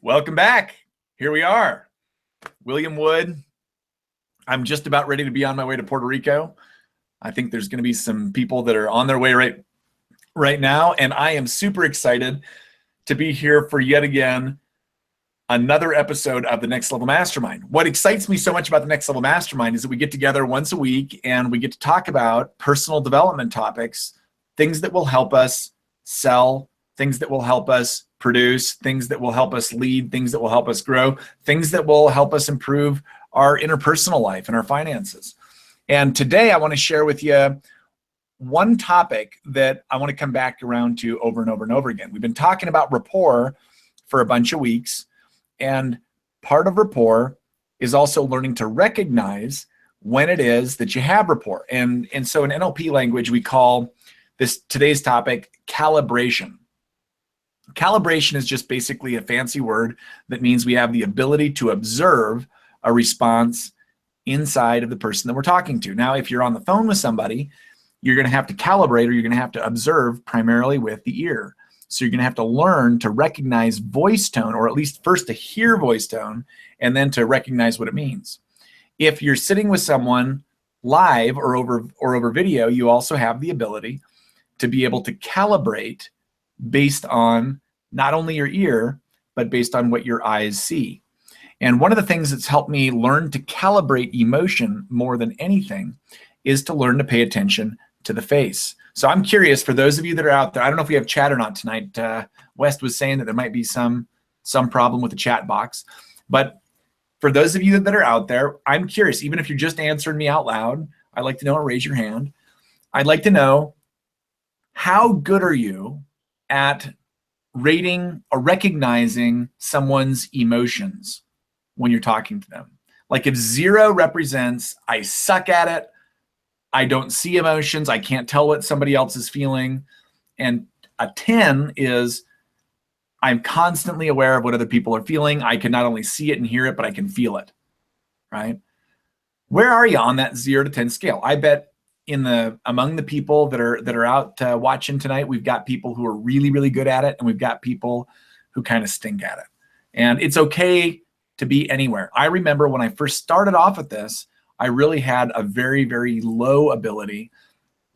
Welcome back. Here we are. William Wood. I'm just about ready to be on my way to Puerto Rico. I think there's going to be some people that are on their way right now, and I am super excited to be here for yet again another episode of the Next Level Mastermind. What excites me so much about the Next Level Mastermind is that we get together once a week and we get to talk about personal development topics, things that will help us sell, things that will help us produce, things that will help us lead, things that will help us grow, things that will help us improve our interpersonal life and our finances. And today I want to share with you one topic that I want to come back around to over and over and over again. We've been talking about rapport for a bunch of weeks, and part of rapport is also learning to recognize when it is that you have rapport. And so in NLP language, we call today's topic calibration. Calibration is just basically a fancy word that means we have the ability to observe a response inside of the person that we're talking to. Now, if you're on the phone with somebody, you're going to have to calibrate, or you're going to have to observe primarily with the ear. So you're going to have to learn to recognize voice tone, or at least first to hear voice tone, and then to recognize what it means. If you're sitting with someone live or over video, you also have the ability to be able to calibrate based on not only your ear, but based on what your eyes see. And one of the things that's helped me learn to calibrate emotion more than anything is to learn to pay attention to the face. So I'm curious, for those of you that are out there, I don't know if we have chat or not tonight. West was saying that there might be some problem with the chat box. But for those of you that are out there, I'm curious, even if you're just answering me out loud, I'd like to know, raise your hand. I'd like to know, how good are you at rating or recognizing someone's emotions when you're talking to them? Like if 0 represents I suck at it, I don't see emotions, I can't tell what somebody else is feeling, and a 10 is I'm constantly aware of what other people are feeling. I can not only see it and hear it, but I can feel it, right? Where are you on that 0 to 10 scale? I bet among the people that are out watching tonight, we've got people who are really, really good at it, and we've got people who kind of stink at it. And it's okay to be anywhere. I remember when I first started off with this, I really had a very, very low ability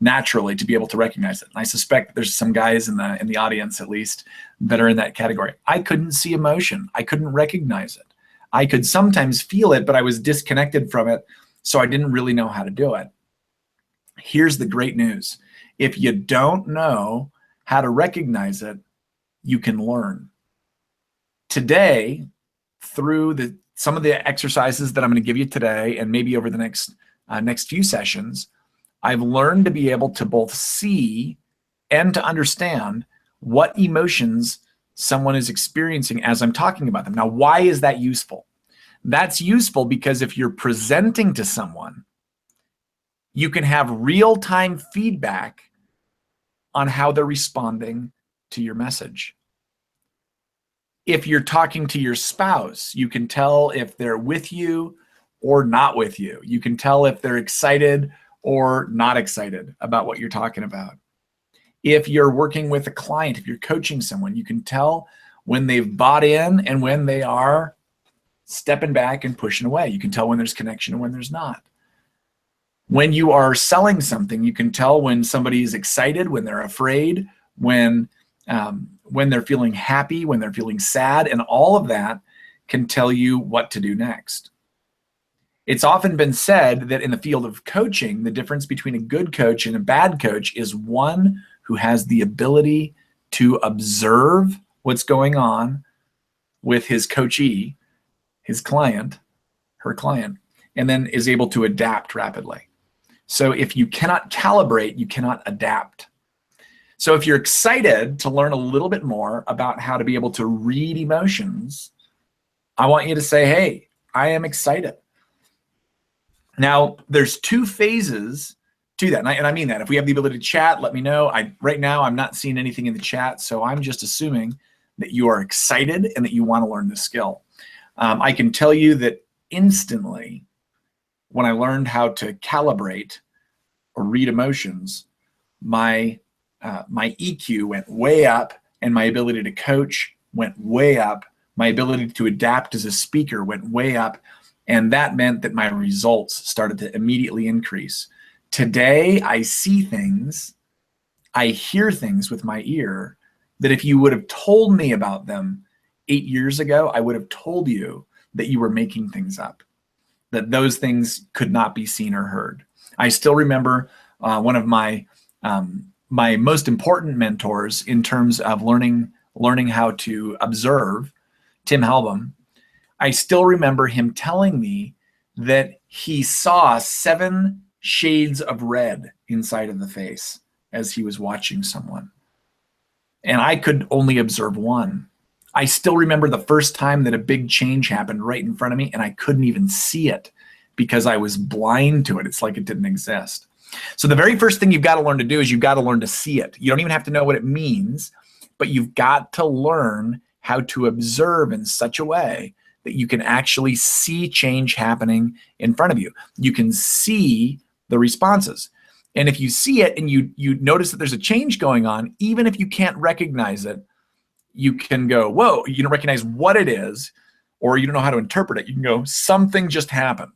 naturally to be able to recognize it. And I suspect that there's some guys in the audience, at least, that are in that category. I couldn't see emotion. I couldn't recognize it. I could sometimes feel it, but I was disconnected from it, so I didn't really know how to do it. Here's the great news. If you don't know how to recognize it, you can learn. Today, through some of the exercises that I'm going to give you today, and maybe over the next few sessions, I've learned to be able to both see and to understand what emotions someone is experiencing as I'm talking about them. Now, why is that useful? That's useful because if you're presenting to someone, you can have real-time feedback on how they're responding to your message. If you're talking to your spouse, you can tell if they're with you or not with you. You can tell if they're excited or not excited about what you're talking about. If you're working with a client, if you're coaching someone, you can tell when they've bought in and when they are stepping back and pushing away. You can tell when there's connection and when there's not. When you are selling something, you can tell when somebody is excited, when they're afraid, when they're feeling happy, when they're feeling sad, and all of that can tell you what to do next. It's often been said that in the field of coaching, the difference between a good coach and a bad coach is one who has the ability to observe what's going on with his coachee, his client, her client, and then is able to adapt rapidly. So if you cannot calibrate, you cannot adapt. So if you're excited to learn a little bit more about how to be able to read emotions, I want you to say, hey, I am excited. Now, there's 2 phases to that, and I mean that. If we have the ability to chat, let me know. Right now, I'm not seeing anything in the chat, so I'm just assuming that you are excited and that you want to learn this skill. I can tell you that instantly, when I learned how to calibrate or read emotions, my EQ went way up, and my ability to coach went way up. My ability to adapt as a speaker went way up, and that meant that my results started to immediately increase. Today, I see things, I hear things with my ear that if you would have told me about them 8 years ago, I would have told you that you were making things up, that those things could not be seen or heard. I still remember one of my my most important mentors in terms of learning how to observe, Tim Halbum. I still remember him telling me that he saw 7 shades of red inside of the face as he was watching someone. And I could only observe one. I still remember the first time that a big change happened right in front of me, and I couldn't even see it because I was blind to it. It's like it didn't exist. So the very first thing you've got to learn to do is you've got to learn to see it. You don't even have to know what it means, but you've got to learn how to observe in such a way that you can actually see change happening in front of you. You can see the responses. And if you see it and you notice that there's a change going on, even if you can't recognize it, you can go, whoa, you don't recognize what it is, or you don't know how to interpret it. You can go, something just happened.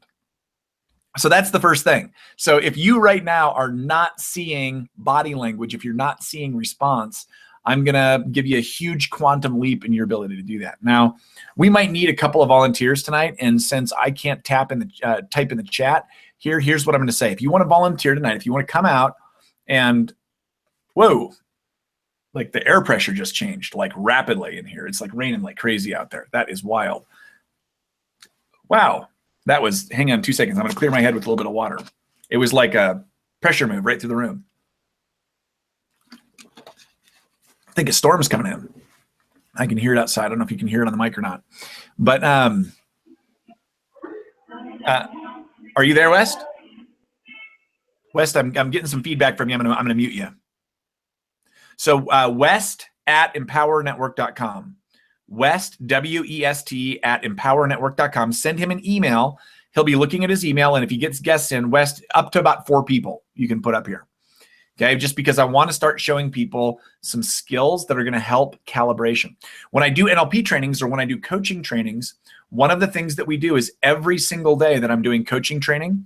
So that's the first thing. So if you right now are not seeing body language, if you're not seeing response, I'm going to give you a huge quantum leap in your ability to do that. Now, we might need a couple of volunteers tonight. And since I can't type in the chat, here's what I'm going to say. If you want to volunteer tonight, if you want to come out and, whoa, like the air pressure just changed like rapidly in here. It's like raining like crazy out there. That is wild. Wow. That was, hang on 2 seconds. I'm going to clear my head with a little bit of water. It was like a pressure move right through the room. I think a storm's coming in. I can hear it outside. I don't know if you can hear it on the mic or not. But are you there, West? West, I'm getting some feedback from you. I'm going to mute you. So West at empowernetwork.com. West, W-E-S-T, at empowernetwork.com. Send him an email. He'll be looking at his email, and if he gets guests in, West, up to about 4 people you can put up here. Okay, just because I want to start showing people some skills that are going to help calibration. When I do NLP trainings or when I do coaching trainings, one of the things that we do is every single day that I'm doing coaching training,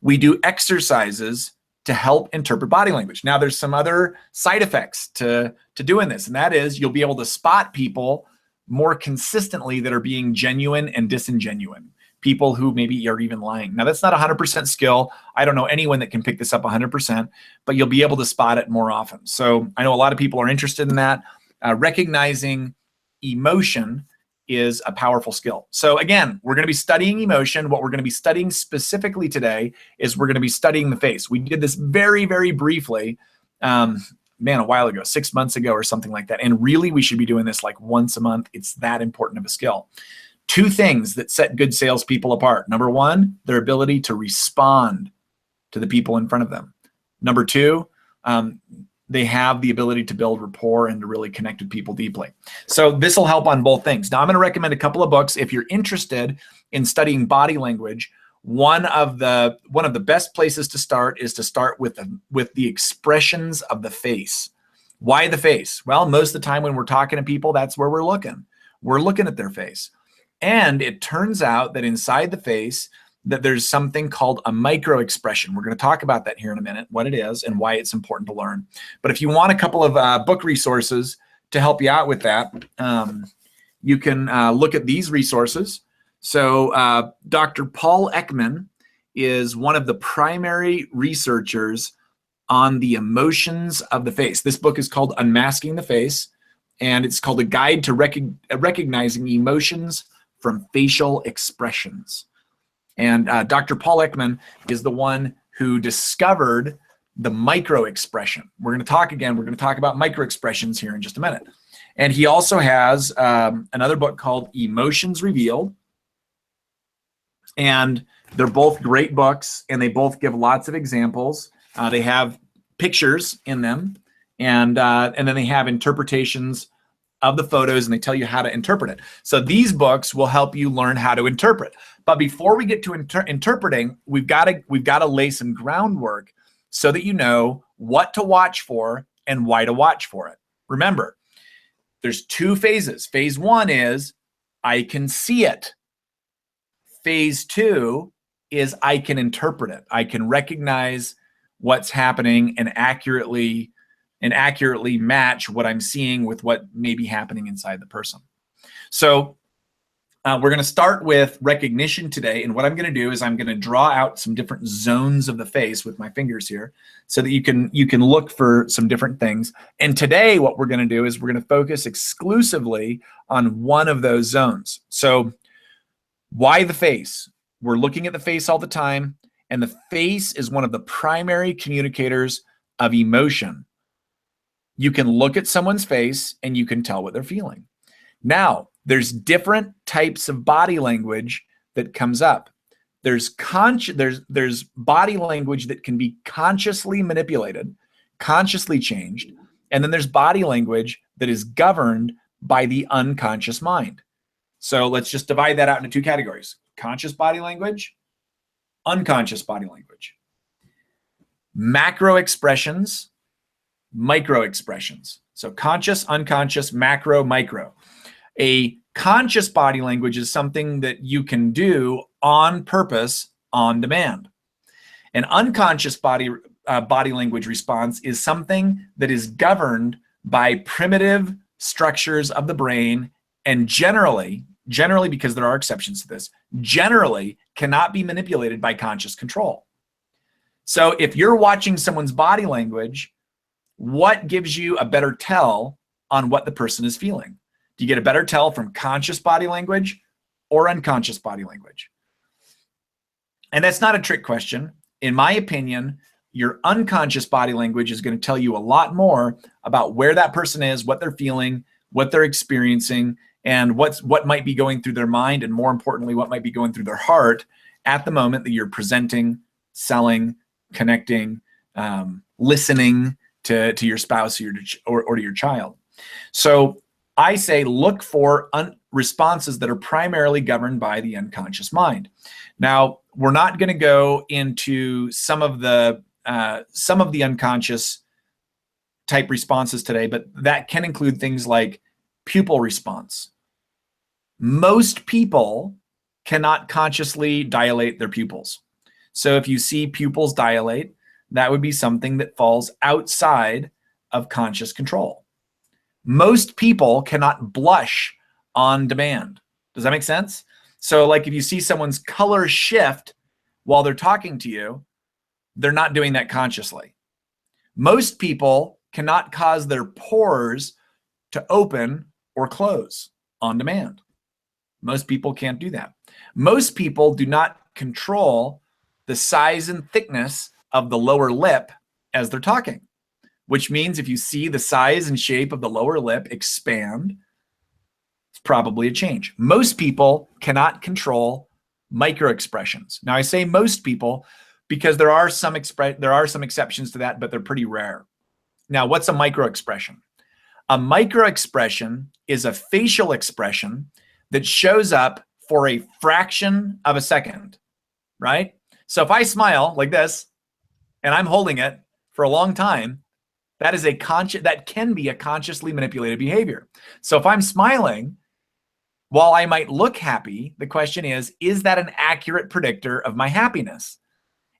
we do exercises to help interpret body language. Now, there's some other side effects to doing this, and that is you'll be able to spot people more consistently that are being genuine and disingenuine, people who maybe are even lying. Now, that's not 100% skill. I don't know anyone that can pick this up 100%, but you'll be able to spot it more often. So I know a lot of people are interested in that. Recognizing emotion is a powerful skill. So again, we're going to be studying emotion. What we're going to be studying specifically today is we're going to be studying the face. We did this very, very briefly, a while ago, 6 months ago or something like that. And really, we should be doing this like once a month. It's that important of a skill. 2 things that set good salespeople apart. Number 1, their ability to respond to the people in front of them. Number 2, they have the ability to build rapport and to really connect with people deeply. So this will help on both things. Now I'm going to recommend a couple of books. If you're interested in studying body language, one of the best places to start is to start with the expressions of the face. Why the face? Well, most of the time when we're talking to people, that's where we're looking. We're looking at their face. And it turns out that inside the face, that there's something called a micro expression. We're going to talk about that here in a minute, what it is and why it's important to learn. But if you want a couple of book resources to help you out with that, you can look at these resources. So Dr. Paul Ekman is one of the primary researchers on the emotions of the face. This book is called Unmasking the Face, and it's called A Guide to Recognizing Emotions from Facial Expressions. And Dr. Paul Ekman is the one who discovered the micro expression. We're going to talk about micro expressions here in just a minute. And he also has another book called Emotions Revealed. And they're both great books, and they both give lots of examples. They have pictures in them, and then they have interpretations of the photos, and they tell you how to interpret it. So these books will help you learn how to interpret. But before we get to interpreting, we've got to lay some groundwork so that you know what to watch for and why to watch for it. Remember, there's two phases. Phase one is I can see it. Phase two is I can interpret it. I can recognize what's happening and accurately match what I'm seeing with what may be happening inside the person. So we're going to start with recognition today. And what I'm going to do is I'm going to draw out some different zones of the face with my fingers here so that you can look for some different things. And today what we're going to do is we're going to focus exclusively on one of those zones. So why the face? We're looking at the face all the time, and the face is one of the primary communicators of emotion. You can look at someone's face and you can tell what they're feeling. Now, there's different types of body language that comes up. There's body language that can be consciously manipulated, consciously changed, and then there's body language that is governed by the unconscious mind. So let's just divide that out into two categories: conscious body language, unconscious body language. Macro expressions, micro expressions. So conscious, unconscious, macro, micro. A conscious body language is something that you can do on purpose, on demand. An unconscious body language response is something that is governed by primitive structures of the brain, and generally, because there are exceptions to this, generally cannot be manipulated by conscious control. So if you're watching someone's body language, what gives you a better tell on what the person is feeling? Do you get a better tell from conscious body language or unconscious body language? And that's not a trick question. In my opinion, your unconscious body language is going to tell you a lot more about where that person is, what they're feeling, what they're experiencing, and what might be going through their mind, and more importantly, what might be going through their heart at the moment that you're presenting, selling, connecting, listening to your spouse or to your child. So I say look for responses that are primarily governed by the unconscious mind. Now, we're not going to go into some of the unconscious type responses today, but that can include things like pupil response. Most people cannot consciously dilate their pupils. So if you see pupils dilate, that would be something that falls outside of conscious control. Most people cannot blush on demand. Does that make sense? So like if you see someone's color shift while they're talking to you, they're not doing that consciously. Most people cannot cause their pores to open or close on demand. Most people can't do that. Most people do not control the size and thickness of the lower lip as they're talking, which means if you see the size and shape of the lower lip expand, it's probably a change. Most people cannot control micro expressions. Now I say most people because there are some exceptions to that, but they're pretty rare. Now, what's a micro expression? A micro expression is a facial expression that shows up for a fraction of a second, right? So if I smile like this and I'm holding it for a long time, that can be a consciously manipulated behavior. So if I'm smiling, while I might look happy, the question is that an accurate predictor of my happiness?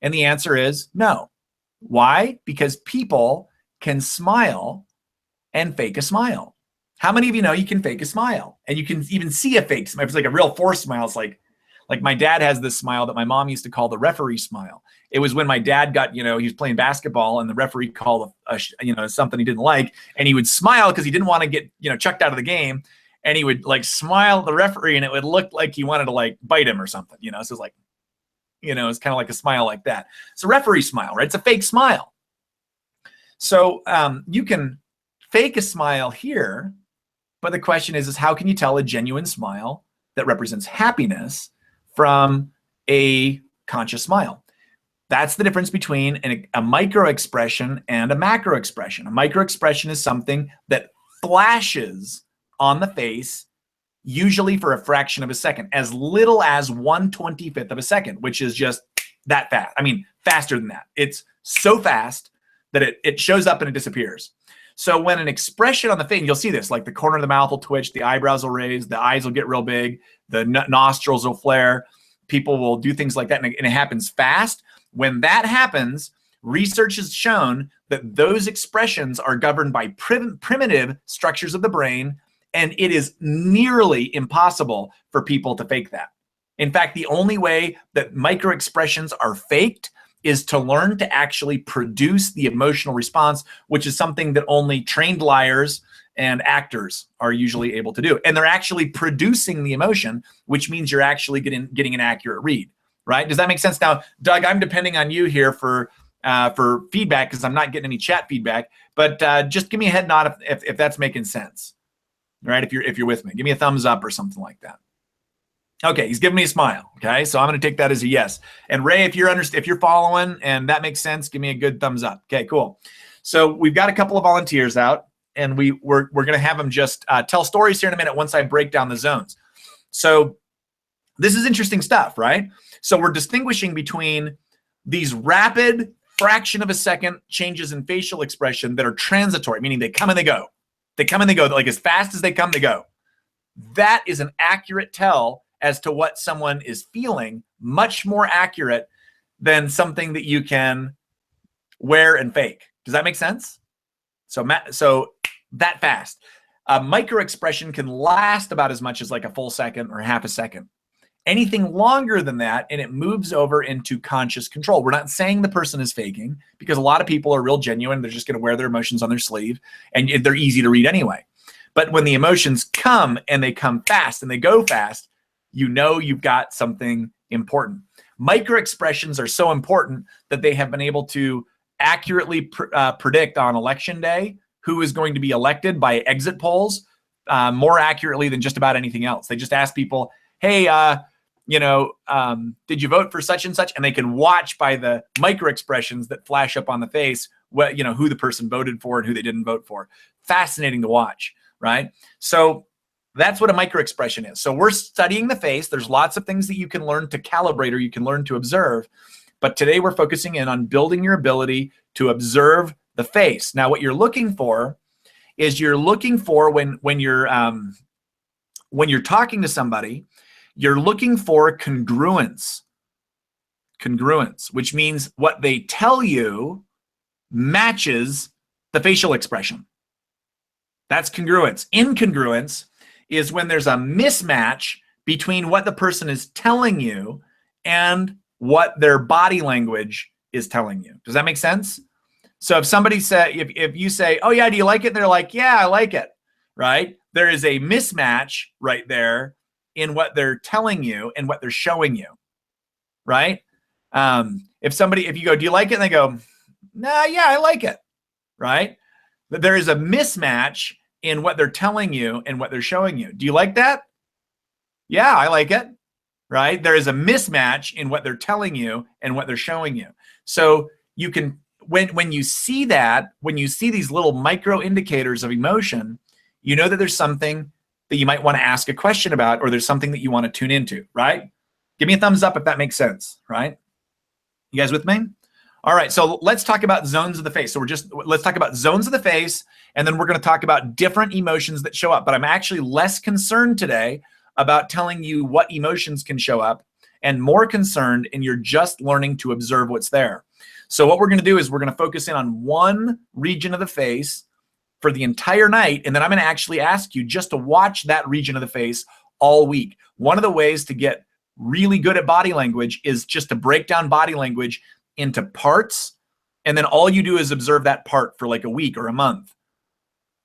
And the answer is no. Why? Because people can smile and fake a smile. How many of you know you can fake a smile? And you can even see a fake smile. It's like a real forced smile. It's like my dad has this smile that my mom used to call the referee smile. It was when my dad got, he was playing basketball and the referee called something he didn't like, and he would smile because he didn't want to get, chucked out of the game. And he would like smile at the referee and it would look like he wanted to like bite him or something, so it's like, it's kind of like a smile like that. It's a referee smile, right? It's a fake smile. So you can fake a smile here, but the question is how can you tell a genuine smile that represents happiness from a conscious smile? That's the difference between a micro expression and a macro expression. A micro expression is something that flashes on the face, usually for a fraction of a second, as little as 1/25th of a second, which is just that fast. I mean, faster than that. It's so fast that it shows up and it disappears. So when an expression on the face, you'll see this, like the corner of the mouth will twitch, the eyebrows will raise, the eyes will get real big, the nostrils will flare. People will do things like that, and it happens fast. When that happens, research has shown that those expressions are governed by primitive structures of the brain, and it is nearly impossible for people to fake that. In fact, the only way that micro expressions are faked is to learn to actually produce the emotional response, which is something that only trained liars and actors are usually able to do. And they're actually producing the emotion, which means you're actually getting an accurate read, right? Does that make sense? Now, Doug, I'm depending on you here for feedback because I'm not getting any chat feedback, but just give me a head nod if that's making sense, right? If you're with me, give me a thumbs up or something like that. Okay, he's giving me a smile. Okay, so I'm going to take that as a yes. And Ray, if you're following and that makes sense, give me a good thumbs up. Okay, cool. So we've got a couple of volunteers out, and we're going to have them just tell stories here in a minute once I break down the zones. So this is interesting stuff, right? So we're distinguishing between these rapid fraction of a second changes in facial expression that are transitory, meaning they come and they go. They come and they go, like as fast as they come, they go. That is an accurate tell as to what someone is feeling, much more accurate than something that you can wear and fake. Does that make sense? So that fast. A micro expression can last about as much as like a full second or half a second. Anything longer than that, and it moves over into conscious control. We're not saying the person is faking, because a lot of people are real genuine. They're just going to wear their emotions on their sleeve, and they're easy to read anyway. But when the emotions come, and they come fast, and they go fast, you know you've got something important. Micro expressions are so important that they have been able to accurately predict on election day who is going to be elected by exit polls more accurately than just about anything else. They just ask people, hey, did you vote for such and such? And they can watch by the micro expressions that flash up on the face, who the person voted for and who they didn't vote for. Fascinating to watch, right? So that's what a micro expression is. So we're studying the face. There's lots of things that you can learn to calibrate or you can learn to observe. But today we're focusing in on building your ability to observe the face. Now, what you're looking for is when you're talking to somebody, you're looking for congruence. Congruence, which means what they tell you matches the facial expression. That's congruence. Incongruence is when there's a mismatch between what the person is telling you and what their body language is telling you. Does that make sense? So if somebody if you say, oh yeah, do you like it? They're like, yeah, I like it, right? There is a mismatch right there in what they're telling you and what they're showing you, right? If you go, do you like it? And they go, nah, yeah, I like it, right? But there is a mismatch in what they're telling you and what they're showing you. Do you like that? Yeah, I like it, right? There is a mismatch in what they're telling you and what they're showing you. So you can, when you see that, when you see these little micro indicators of emotion, you know that there's something that you might want to ask a question about, or there's something that you want to tune into, right? Give me a thumbs up if that makes sense, right? You guys with me? All right, so let's talk about zones of the face. So let's talk about zones of the face, and then we're going to talk about different emotions that show up. But I'm actually less concerned today about telling you what emotions can show up and more concerned in you're just learning to observe what's there. So what we're going to do is we're going to focus in on one region of the face for the entire night, and then I'm going to actually ask you just to watch that region of the face all week. One of the ways to get really good at body language is just to break down body language into parts, and then all you do is observe that part for like a week or a month.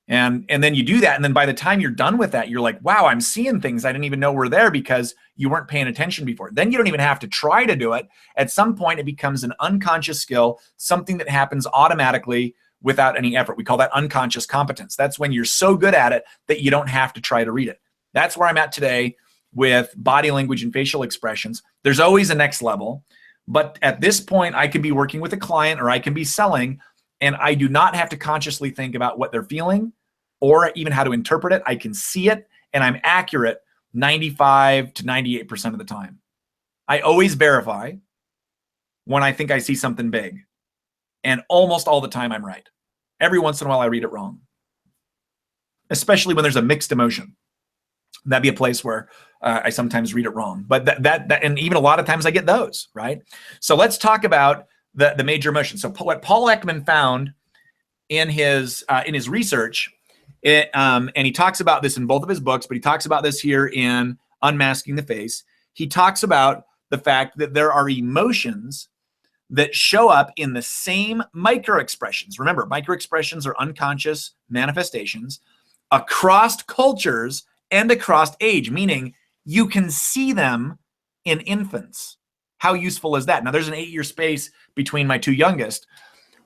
And then you do that, and then by the time you're done with that, you're like, wow, I'm seeing things I didn't even know were there because you weren't paying attention before. Then you don't even have to try to do it. At some point, it becomes an unconscious skill, something that happens automatically without any effort. We call that unconscious competence. That's when you're so good at it that you don't have to try to read it. That's where I'm at today with body language and facial expressions. There's always a next level. But at this point, I could be working with a client or I can be selling, and I do not have to consciously think about what they're feeling or even how to interpret it. I can see it, and I'm accurate 95 to 98% of the time. I always verify when I think I see something big, and almost all the time I'm right. Every once in a while, I read it wrong, especially when there's a mixed emotion. That'd be a place where I sometimes read it wrong. But that and even a lot of times I get those, right? So let's talk about the major emotions. So what Paul Ekman found in his research, and he talks about this in both of his books, but he talks about this here in Unmasking the Face. He talks about the fact that there are emotions that show up in the same micro-expressions. Remember, micro-expressions are unconscious manifestations across cultures and across age, meaning you can see them in infants. How useful is that? Now, there's an 8-year space between my two youngest.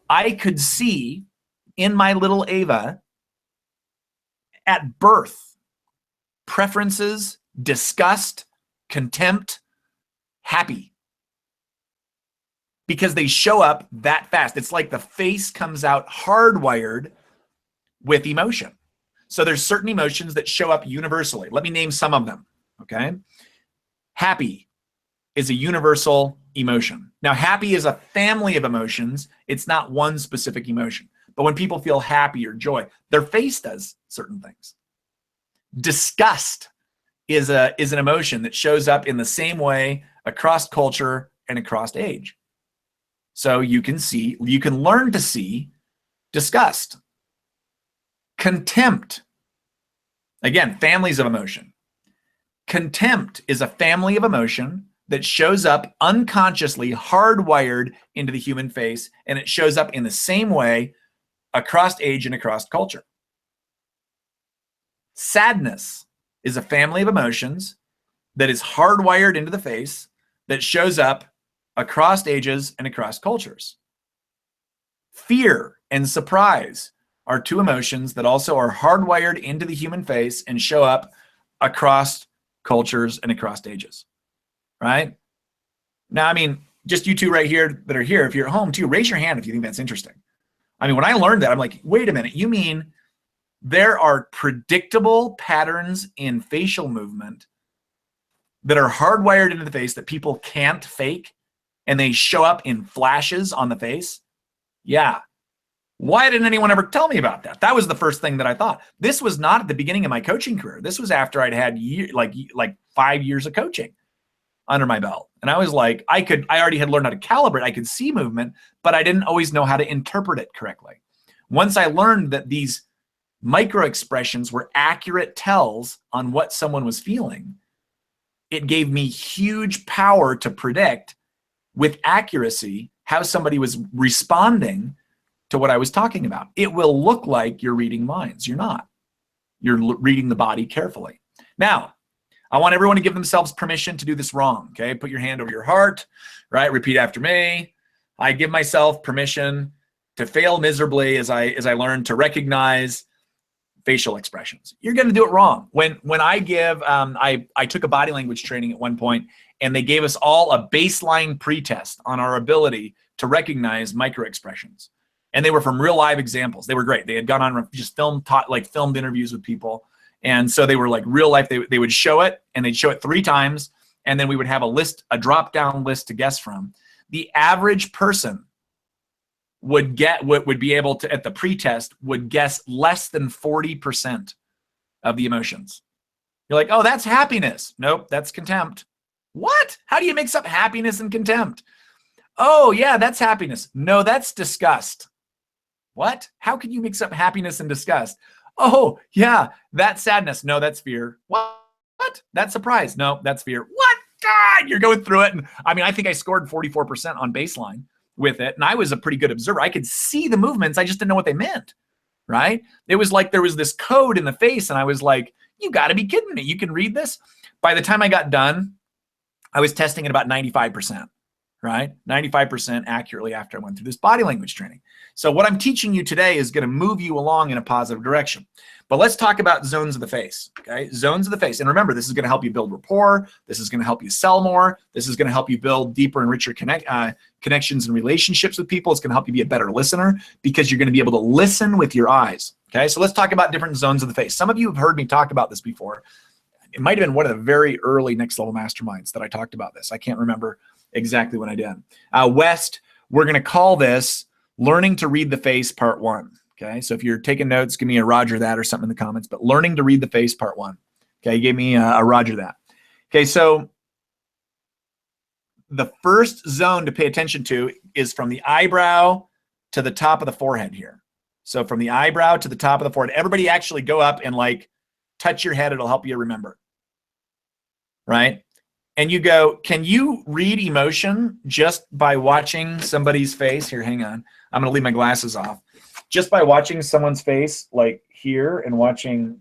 I could see in my little Ava at birth preferences, disgust, contempt, happy, because they show up that fast. It's like the face comes out hardwired with emotion. So there's certain emotions that show up universally. Let me name some of them, okay? Happy is a universal emotion. Now, happy is a family of emotions. It's not one specific emotion. But when people feel happy or joy, their face does certain things. Disgust is an emotion that shows up in the same way across culture and across age. So you can learn to see disgust. Contempt. Again, families of emotion. Contempt is a family of emotion that shows up unconsciously, hardwired into the human face, and it shows up in the same way across age and across culture. Sadness is a family of emotions that is hardwired into the face that shows up across ages and across cultures. Fear and surprise are two emotions that also are hardwired into the human face and show up across cultures and across ages, right? Now, I mean, just you two right here that are here, if you're at home too, raise your hand if you think that's interesting. I mean, when I learned that, I'm like, wait a minute, you mean there are predictable patterns in facial movement that are hardwired into the face that people can't fake, and they show up in flashes on the face? Yeah. Why didn't anyone ever tell me about that? That was the first thing that I thought. This was not at the beginning of my coaching career. This was after I'd had like 5 years of coaching under my belt. And I was like, I already had learned how to calibrate. I could see movement, but I didn't always know how to interpret it correctly. Once I learned that these micro expressions were accurate tells on what someone was feeling, it gave me huge power to predict with accuracy how somebody was responding to what I was talking about. It will look like you're reading minds. You're not. You're reading the body carefully. Now, I want everyone to give themselves permission to do this wrong, okay? Put your hand over your heart, right? Repeat after me. I give myself permission to fail miserably as I learn to recognize facial expressions. You're going to do it wrong. When I give, I took a body language training at one point, and they gave us all a baseline pretest on our ability to recognize micro expressions. And they were from real live examples. They were great. They had gone on just filmed interviews with people. And so they were like real life. They would show it, and they'd show it 3 times. And then we would have a drop down list to guess from. The average person would be able to, at the pretest, would guess less than 40% of the emotions. You're like, oh, that's happiness. Nope, that's contempt. What? How do you mix up happiness and contempt? Oh, yeah, that's happiness. No, that's disgust. What? How can you mix up happiness and disgust? Oh, yeah, that's sadness. No, that's fear. What? That's surprise. No, that's fear. What? God, you're going through it. And I mean, I think I scored 44% on baseline with it. And I was a pretty good observer. I could see the movements. I just didn't know what they meant, right? It was like there was this code in the face. And I was like, you got to be kidding me. You can read this? By the time I got done, I was testing at about 95%, right? 95% accurately after I went through this body language training. So what I'm teaching you today is going to move you along in a positive direction. But let's talk about zones of the face, okay? Zones of the face. And remember, this is going to help you build rapport. This is going to help you sell more. This is going to help you build deeper and richer connections and relationships with people. It's going to help you be a better listener because you're going to be able to listen with your eyes, okay? So let's talk about different zones of the face. Some of you have heard me talk about this before. It might have been one of the very early Next Level Masterminds that I talked about this. I can't remember exactly when I did. West, we're going to call this Learning to Read the Face Part 1. Okay, so if you're taking notes, give me a Roger that or something in the comments. But learning to read the face, part 1. Okay, you gave me a Roger that. Okay, so the first zone to pay attention to is from the eyebrow to the top of the forehead here. So from the eyebrow to the top of the forehead, everybody actually go up and like touch your head. It'll help you remember, right? And you go, can you read emotion just by watching somebody's face? Here, hang on. I'm going to leave my glasses off. Just by watching someone's face like here and watching,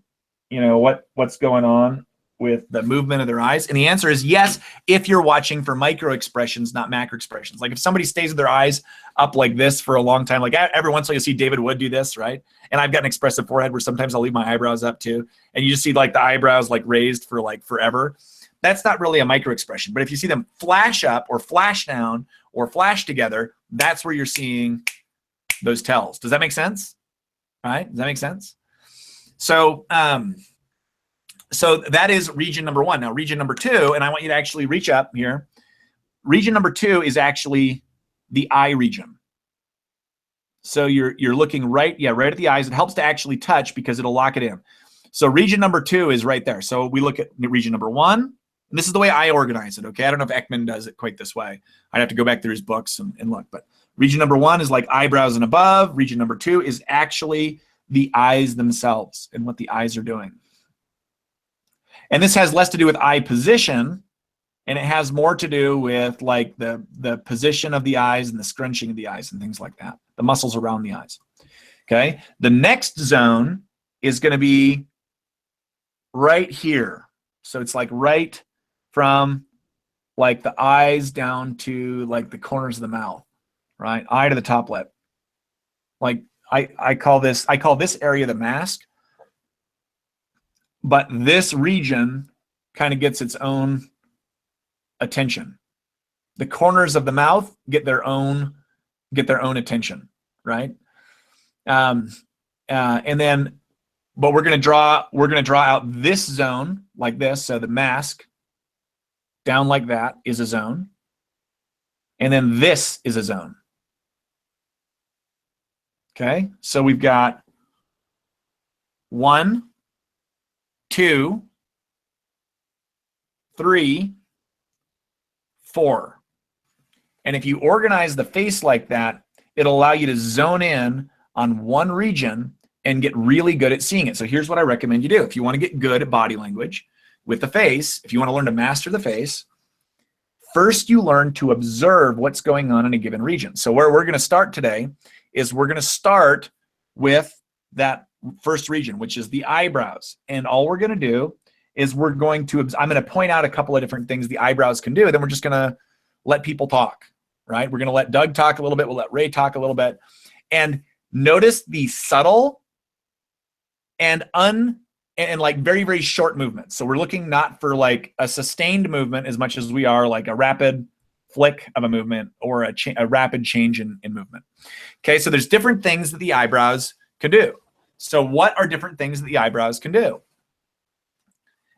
you know, what's going on with the movement of their eyes. And the answer is yes, if you're watching for micro expressions, not macro expressions. Like if somebody stays with their eyes up like this for a long time, like every once in a while you'll see David Wood do this, right? And I've got an expressive forehead where sometimes I'll leave my eyebrows up too. And you just see like the eyebrows like raised for like forever. That's not really a micro expression. But if you see them flash up or flash down or flash together, that's where you're seeing those tells. Does that make sense? All right, does that make sense? So, so that is region number 1. Now region number 2, and I want you to actually reach up here. Region number 2 is actually the eye region. So you're looking right at the eyes. It helps to actually touch because it'll lock it in. So region number 2 is right there. So we look at region number 1. And this is the way I organize it, okay? I don't know if Ekman does it quite this way. I'd have to go back through his books and look. But region number 1 is like eyebrows and above. Region number 2 is actually the eyes themselves and what the eyes are doing. And this has less to do with eye position, and it has more to do with like the position of the eyes and the scrunching of the eyes and things like that, the muscles around the eyes. Okay, the next zone is going to be right here. So it's like right from like the eyes down to like the corners of the mouth, right? Eye to the top lip. Like I call this area the mask. But this region kind of gets its own attention. The corners of the mouth get their own attention, right? And then, but we're going to draw out this zone like this. So the mask down like that is a zone, and then this is a zone. Okay, so we've got 1, 2, 3, 4. And if you organize the face like that, it'll allow you to zone in on one region and get really good at seeing it. So here's what I recommend you do. If you want to get good at body language with the face, if you want to learn to master the face, first you learn to observe what's going on in a given region. So where we're going to start today is we're going to start with that first region, which is the eyebrows. And all we're going to do is I'm going to point out a couple of different things the eyebrows can do, and then we're just going to let people talk, right? We're going to let Doug talk a little bit. We'll let Ray talk a little bit. And notice the subtle and like very, very short movements. So we're looking not for like a sustained movement as much as we are like a rapid flick of a movement or a rapid change in movement. Okay, so there's different things that the eyebrows can do. So what are different things that the eyebrows can do?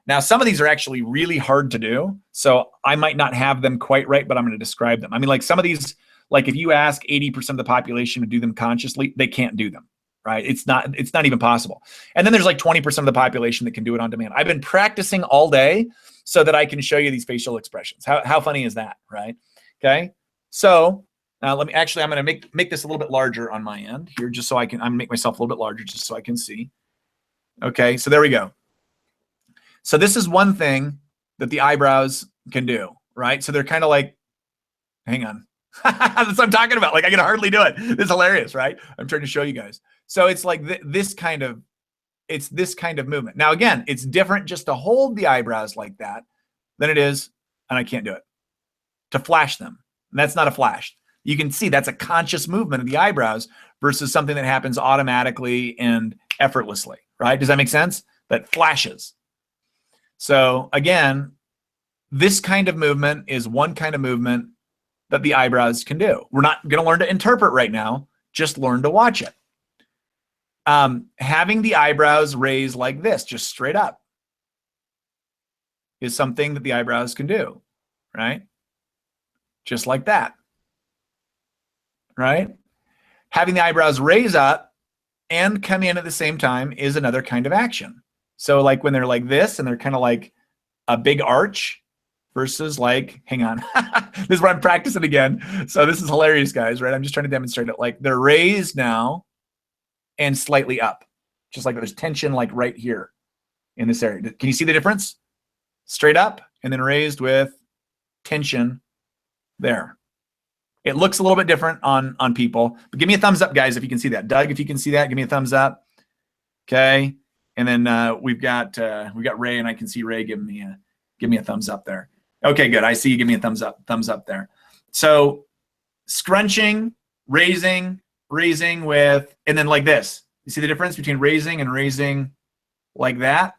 Now, some of these are actually really hard to do, so I might not have them quite right, but I'm going to describe them. I mean, like some of these, like if you ask 80% of the population to do them consciously, they can't do them, right? It's not even possible. And then there's like 20% of the population that can do it on demand. I've been practicing all day so that I can show you these facial expressions. How funny is that, right? Okay, so I'm going to make this a little bit larger on my end here, just so I'm going to make myself a little bit larger just so I can see. Okay, so there we go. So this is one thing that the eyebrows can do, right? So they're kind of like, hang on. That's what I'm talking about. Like I can hardly do it. This is hilarious, right? I'm trying to show you guys. So it's like this kind of movement. Now, again, it's different just to hold the eyebrows like that than it is, and I can't do it, to flash them. And that's not a flash. You can see that's a conscious movement of the eyebrows versus something that happens automatically and effortlessly, right? Does that make sense? That flashes. So again, this kind of movement is one kind of movement that the eyebrows can do. We're not going to learn to interpret right now, just learn to watch it. Having the eyebrows raised like this, just straight up, is something that the eyebrows can do, right? Just like that, right? Having the eyebrows raise up and come in at the same time is another kind of action. So like when they're like this and they're kind of like a big arch versus like, hang on, this is what I'm practicing again. So this is hilarious, guys, right? I'm just trying to demonstrate it. Like they're raised now and slightly up, just like there's tension like right here in this area. Can you see the difference? Straight up and then raised with tension there. It looks a little bit different on people, but give me a thumbs up, guys, if you can see that. Doug, if you can see that, give me a thumbs up. Okay. And then we've got Ray, and I can see Ray give me a thumbs up there. Okay, good. I see you give me a thumbs up there. So scrunching, raising with, and then like this. You see the difference between raising and raising like that?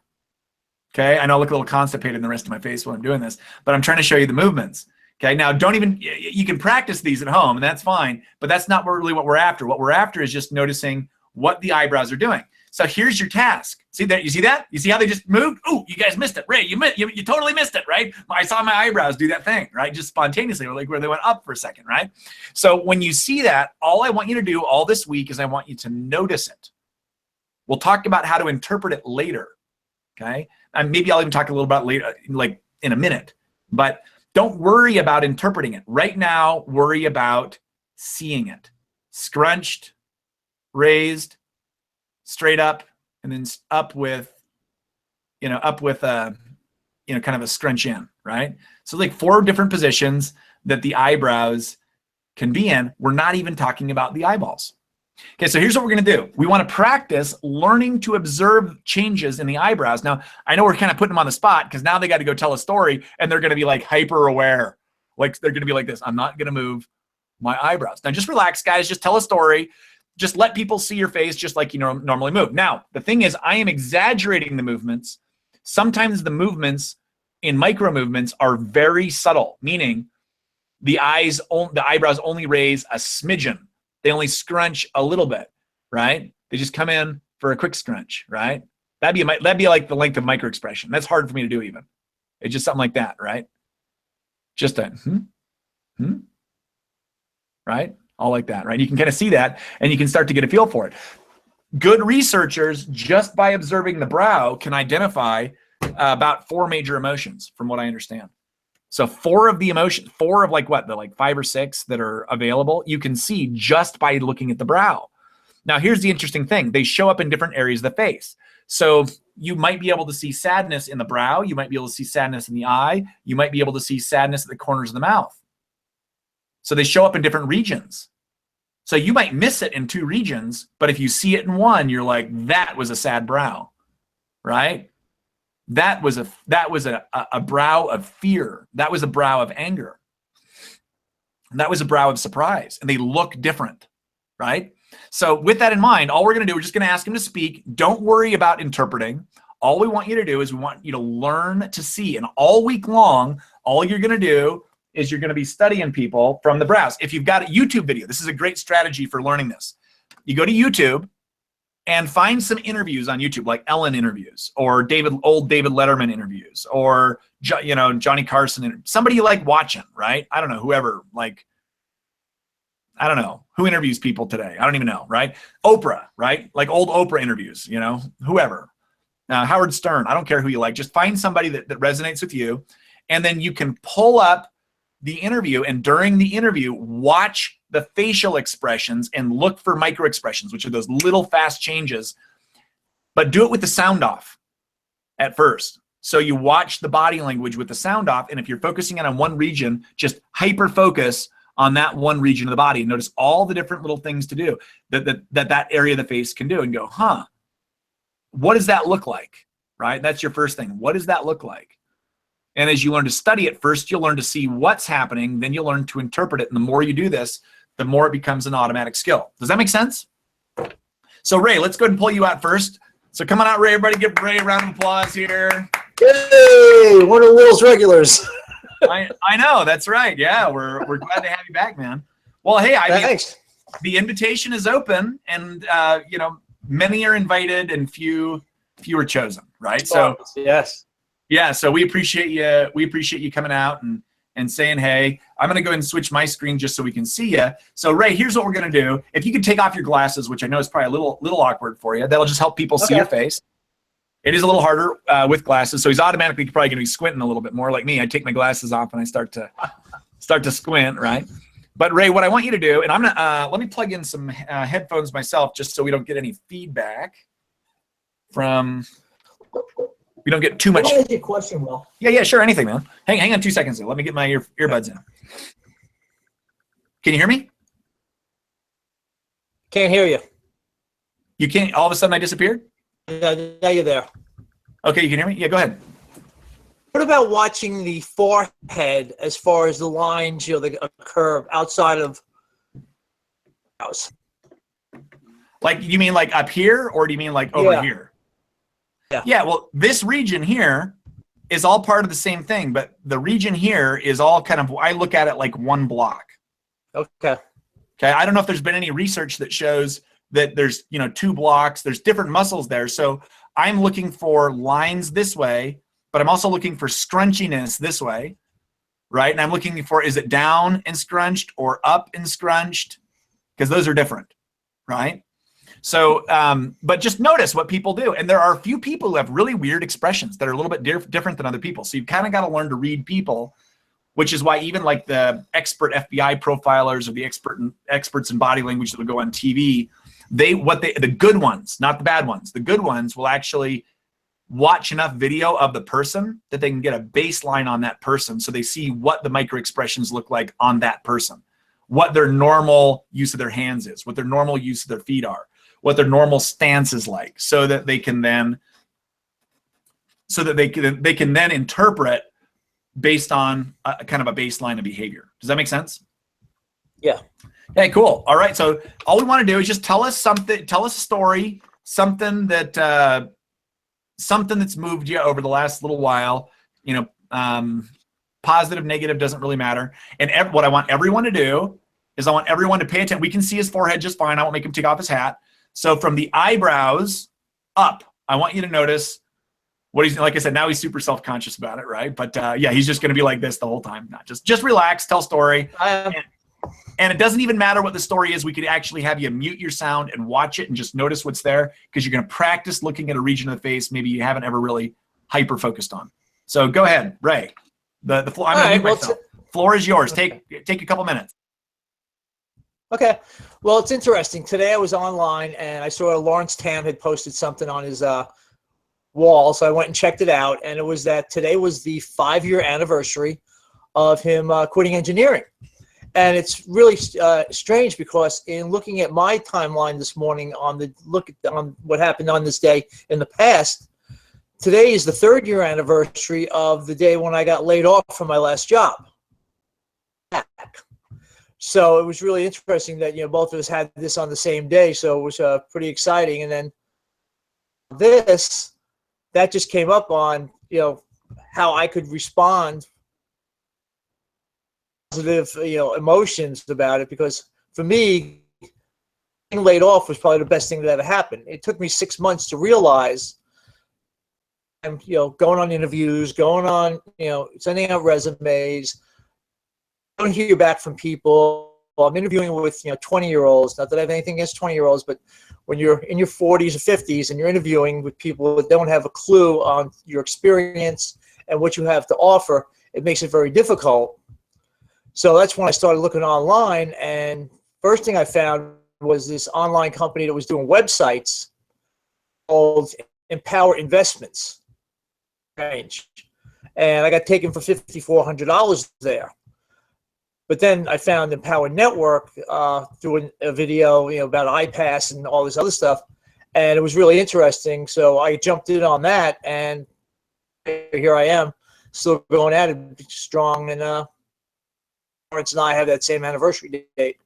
Okay, I know I look a little constipated in the rest of my face while I'm doing this, but I'm trying to show you the movements. Okay, now you can practice these at home, and that's fine, but that's not really what we're after. What we're after is just noticing what the eyebrows are doing. So here's your task. See that? You see that? You see how they just moved? Ooh, you guys missed it. Ray, you totally missed it, right? I saw my eyebrows do that thing, right? Just spontaneously, like where they went up for a second, right? So when you see that, all I want you to do all this week is I want you to notice it. We'll talk about how to interpret it later, okay? And maybe I'll even talk a little about later, like in a minute. But don't worry about interpreting it. Right now, worry about seeing it. Scrunched, raised, straight up, and then up with, kind of a scrunch in, right? So like 4 different positions that the eyebrows can be in. We're not even talking about the eyeballs. Okay, so here's what we're gonna do. We wanna practice learning to observe changes in the eyebrows. Now, I know we're kind of putting them on the spot because now they got to go tell a story and they're gonna be like hyper aware. Like they're gonna be like this, I'm not gonna move my eyebrows. Now just relax, guys, just tell a story. Just let people see your face just like you normally move. Now, the thing is, I am exaggerating the movements. Sometimes the movements in micro movements are very subtle, meaning the eyebrows only raise a smidgen. They only scrunch a little bit, right? They just come in for a quick scrunch, right? That'd be like the length of micro expression. That's hard for me to do even. It's just something like that, right? Just a right? All like that, right? You can kind of see that and you can start to get a feel for it. Good researchers, just by observing the brow, can identify about 4 major emotions from what I understand. So 4 of the emotions, 4 of like what, the like 5 or 6 that are available, you can see just by looking at the brow. Now, here's the interesting thing. They show up in different areas of the face. So you might be able to see sadness in the brow. You might be able to see sadness in the eye. You might be able to see sadness at the corners of the mouth. So they show up in different regions. So you might miss it in 2 regions, but if you see it in one, you're like, that was a sad brow, right? That was a brow of fear. That was a brow of anger. That was a brow of surprise, and they look different, right? So with that in mind, all we're going to do, we're just going to ask him to speak. Don't worry about interpreting. All we want you to do is we want you to learn to see, and all week long, all you're going to do is you're going to be studying people from the brows. If you've got a YouTube video, this is a great strategy for learning this. You go to YouTube and find some interviews on YouTube, like Ellen interviews, or old David Letterman interviews, or Johnny Carson, somebody you like watching, right? I don't know, whoever, like, I don't know who interviews people today. I don't even know, right? Oprah, right? Like old Oprah interviews, whoever. Howard Stern, I don't care who you like. Just find somebody that resonates with you, and then you can pull up the interview, and during the interview, watch the facial expressions and look for micro expressions, which are those little fast changes, but do it with the sound off at first. So you watch the body language with the sound off, and if you're focusing on one region, just hyper focus on that one region of the body. Notice all the different little things to do that area of the face can do, and go, what does that look like, right? That's your first thing. What does that look like? And as you learn to study it, first you'll learn to see what's happening, then you'll learn to interpret it. And the more you do this, the more it becomes an automatic skill. Does that make sense? So Ray, let's go ahead and pull you out first. So come on out, Ray. Everybody give Ray a round of applause here. Yay! One of Will's regulars. I know, that's right. Yeah, we're glad to have you back, man. Well, hey, Thanks. The invitation is open, and many are invited and few are chosen, right? So yes. yeah, so we appreciate you. We appreciate you coming out and and saying, hey, I'm going to go ahead and switch my screen just so we can see you. So Ray, here's what we're going to do. If you could take off your glasses, which I know is probably a little awkward for you, that'll just help people see your face. It is a little harder with glasses, so he's automatically probably going to be squinting a little bit more like me. I take my glasses off and I start to squint, right? But Ray, what I want you to do, and I'm gonna let me plug in some headphones myself, just so we don't get any feedback from. We don't get too much. Can I ask you a question, Will? Yeah, sure, anything, man. Hang on 2 seconds. Though. Let me get my earbuds in. Can you hear me? Can't hear you. You can't. All of a sudden, I disappeared. Yeah, now you're there. Okay, you can hear me. Yeah, go ahead. What about watching the forehead as far as the lines, the curve outside of house? Like, you mean like up here, or do you mean like over here? Yeah. Well, this region here is all part of the same thing, but the region here is all kind of, I look at it like one block. Okay. I don't know if there's been any research that shows that there's, 2 blocks, there's different muscles there. So I'm looking for lines this way, but I'm also looking for scrunchiness this way, right? And I'm looking for, is it down and scrunched or up and scrunched? Because those are different, right? So, but just notice what people do. And there are a few people who have really weird expressions that are a little bit different than other people. So you've kind of got to learn to read people, which is why even like the expert FBI profilers or the experts in body language that will go on TV, the good ones, not the bad ones, the good ones will actually watch enough video of the person that they can get a baseline on that person. So they see what the micro expressions look like on that person, what their normal use of their hands is, what their normal use of their feet are, what their normal stance is like, so that they can then interpret based on a kind of a baseline of behavior. Does that make sense? Yeah. Hey, cool. All right. So all we want to do is just tell us something, tell us a story, something that's moved you over the last little while, positive, negative, doesn't really matter. And what I want everyone to do is I want everyone to pay attention. We can see his forehead just fine. I won't make him take off his hat. So from the eyebrows up, I want you to notice what he's, like I said, now he's super self-conscious about it, right? But yeah, he's just going to be like this the whole time. Not just relax, tell story. And it doesn't even matter what the story is. We could actually have you mute your sound and watch it and just notice what's there, because you're going to practice looking at a region of the face maybe you haven't ever really hyper-focused on. So go ahead, Ray. The floor. I'm going to mute myself. Floor is yours. Take a couple minutes. Okay. Well, it's interesting. Today I was online and I saw Lawrence Tam had posted something on his wall, so I went and checked it out, and it was that today was the 5-year anniversary of him quitting engineering. And it's really strange, because in looking at my timeline this morning on what happened on this day in the past, today is the 3rd-year anniversary of the day when I got laid off from my last job. So it was really interesting that both of us had this on the same day. So it was pretty exciting. And then that just came up on how I could respond, positive emotions about it, because for me, getting laid off was probably the best thing that ever happened. It took me 6 months to realize I'm going on interviews, going on sending out resumes, don't hear back from people. I'm interviewing with 20-year-olds. Not that I have anything against 20-year-olds, but when you're in your 40s or 50s and you're interviewing with people that don't have a clue on your experience and what you have to offer, it makes it very difficult. So that's when I started looking online, and first thing I found was this online company that was doing websites called Empower Investments. And I got taken for $5,400 there. But then I found Empower Network through a video, about iPass and all this other stuff, and it was really interesting. So I jumped in on that, and here I am, still going at it strong. And Lawrence and I have that same anniversary date.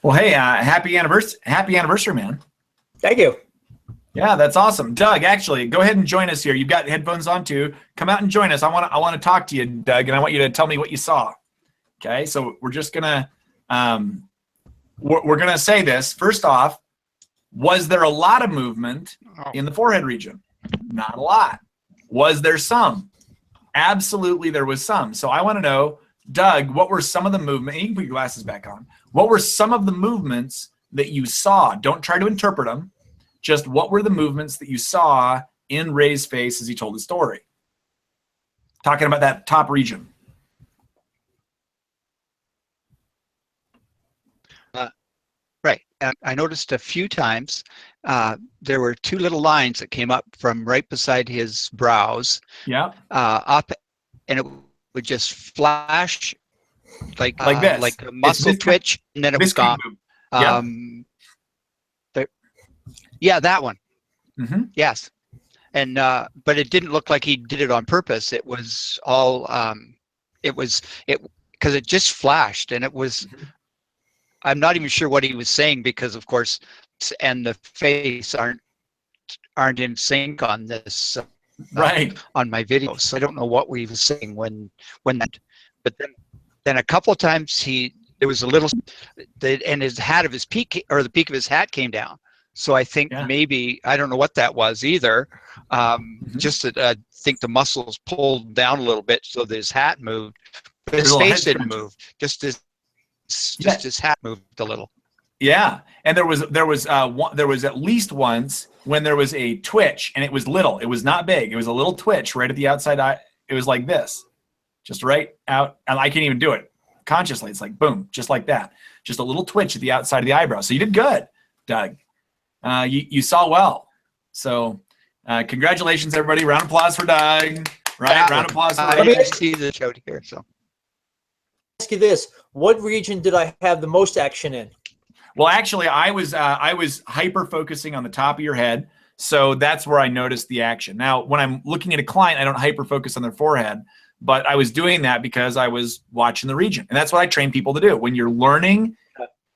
Well, hey, happy anniversary, man. Thank you. Yeah, that's awesome. Doug, actually, go ahead and join us here. You've got headphones on too. Come out and join us. I want to talk to you, Doug, and I want you to tell me what you saw. Okay, so we're just gonna we're gonna say this. First off, was there a lot of movement in the forehead region? Not a lot. Was there some? absolutely there was some. So I want to know, Doug, what were some of the movement? You can put your glasses back on. What were some of the movements that you saw? Don't try to interpret them. Just what were the movements that you saw in Ray's face as he told his story? Talking about that top region. Right. And I noticed a few times there were two little lines that came up from right beside his brows. Yeah. Up, and it would just flash like this. like a muscle twitch, and then it was gone. Yeah, that one. Mm-hmm. Yes. And but it didn't look like he did it on purpose. It was all because it just flashed, and it was. I'm not even sure what he was saying because, of course, and the face aren't in sync on this. Right. On my video, so I don't know what he was saying when that. But then a couple of times there was a little, and his peak, or the peak of his hat came down. So I think maybe, I don't know what that was either. Just that I think the muscles pulled down a little bit so that his hat moved, but his face didn't move. Just his hat moved a little. Yeah, and there was at least once when there was a twitch, and it was little. It was not big. It was a little twitch right at the outside eye. It was like this, just right out. And I can't even do it consciously. It's like boom, just like that. Just a little twitch at the outside of the eyebrow. So you did good, Doug. You saw well. So congratulations, everybody. Round of applause for Doug. Right, round of applause for Ray. I see the show here. So ask you this: what region did I have the most action in? Well, actually, I was hyper focusing on the top of your head, so that's where I noticed the action. Now, when I'm looking at a client, I don't hyper focus on their forehead, but I was doing that because I was watching the region, and that's what I train people to do. When you're learning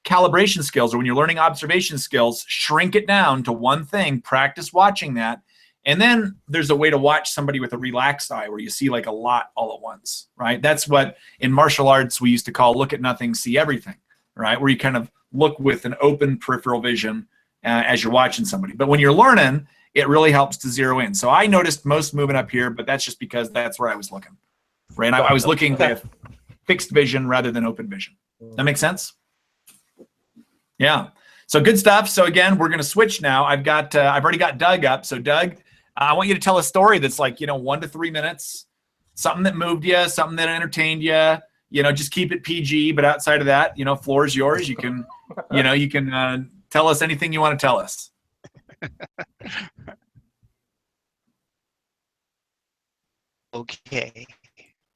calibration skills, or when you're learning observation skills, shrink it down to one thing. Practice watching that, and then there's a way to watch somebody with a relaxed eye, where you see like a lot all at once. Right? That's what in martial arts we used to call look at nothing, see everything. Right? Where you kind of look with an open peripheral vision as you're watching somebody. But when you're learning, it really helps to zero in. So I noticed most movement up here, but that's just because that's where I was looking. Right? I was looking with fixed vision rather than open vision. That makes sense? Yeah. So good stuff. So again, we're going to switch now. I've already got Doug up. So Doug, I want you to tell a story that's like, 1 to 3 minutes, something that moved you, something that entertained you. Just keep it PG, but outside of that, floor is yours. You can, tell us anything you want to tell us. Okay.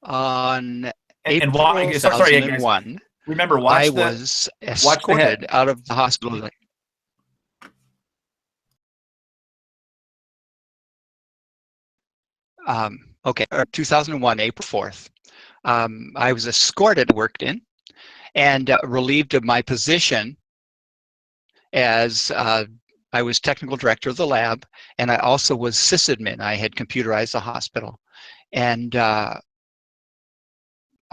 On and April 2001, remember, I was escorted out of the hospital. Okay, 2001, April 4th. I was escorted, worked in, and relieved of my position as I was technical director of the lab, and I also was sysadmin. I had computerized the hospital, and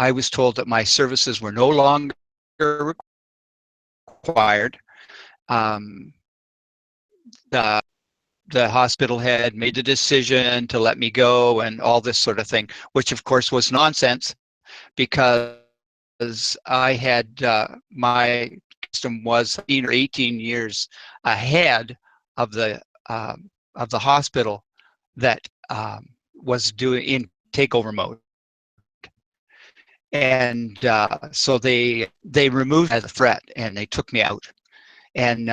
I was told that my services were no longer required. The hospital had made the decision to let me go and all this sort of thing, which of course was nonsense, because I had my system was 15 or 18 years ahead of the hospital that was doing in takeover mode, and so they removed as a threat and they took me out, and